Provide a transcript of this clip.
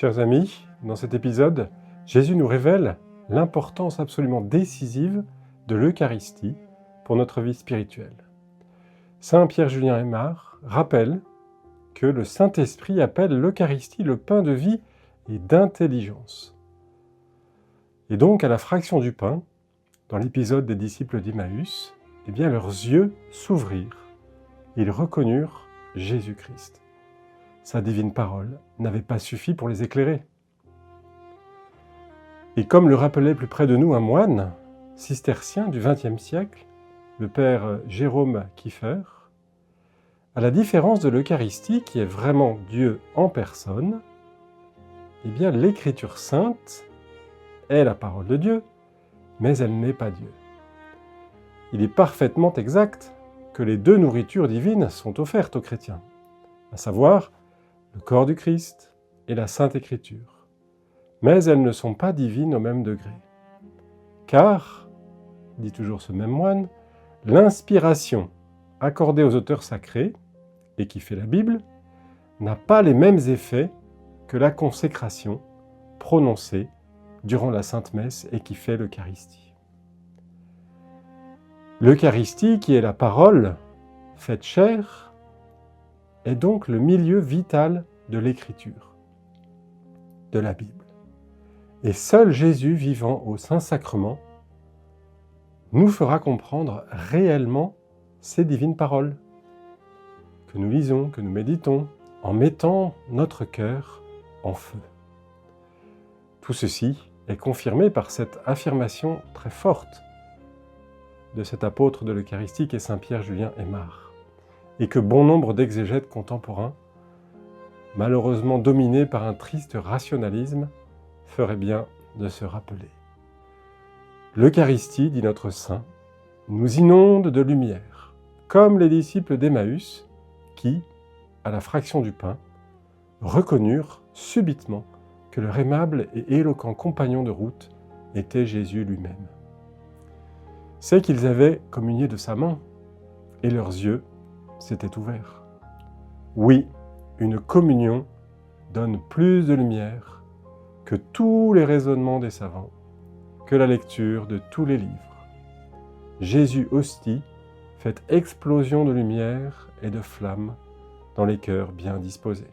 Chers amis, dans cet épisode, Jésus nous révèle l'importance absolument décisive de l'Eucharistie pour notre vie spirituelle. Saint Pierre-Julien Aymar rappelle que le Saint-Esprit appelle l'Eucharistie le pain de vie et d'intelligence. Et donc, à la fraction du pain, dans l'épisode des disciples d'Emmaüs, eh bien, leurs yeux s'ouvrirent. Ils reconnurent Jésus-Christ. Sa divine parole n'avait pas suffi pour les éclairer. Et comme le rappelait plus près de nous un moine cistercien du XXe siècle, le père Jérôme Kiefer, à la différence de l'Eucharistie, qui est vraiment Dieu en personne, eh bien l'Écriture sainte est la parole de Dieu, mais elle n'est pas Dieu. Il est parfaitement exact que les deux nourritures divines sont offertes aux chrétiens, à savoir le corps du Christ et la Sainte Écriture. Mais elles ne sont pas divines au même degré. Car, dit toujours ce même moine, l'inspiration accordée aux auteurs sacrés, et qui fait la Bible, n'a pas les mêmes effets que la consécration prononcée durant la Sainte Messe et qui fait l'Eucharistie. L'Eucharistie, qui est la parole faite chair, est donc le milieu vital de l'Écriture, de la Bible. Et seul Jésus vivant au Saint-Sacrement nous fera comprendre réellement ces divines paroles que nous lisons, que nous méditons, en mettant notre cœur en feu. Tout ceci est confirmé par cette affirmation très forte de cet apôtre de l'Eucharistie qu'est Saint Pierre-Julien Aymar, et que bon nombre d'exégètes contemporains, malheureusement dominés par un triste rationalisme, feraient bien de se rappeler. L'Eucharistie, dit notre saint, nous inonde de lumière, comme les disciples d'Emmaüs qui, à la fraction du pain, reconnurent subitement que leur aimable et éloquent compagnon de route était Jésus lui-même. C'est qu'ils avaient communié de sa main, et leurs yeux s'étaient ouverts. Oui, une communion donne plus de lumière que tous les raisonnements des savants, que la lecture de tous les livres. Jésus hostie fait explosion de lumière et de flammes dans les cœurs bien disposés.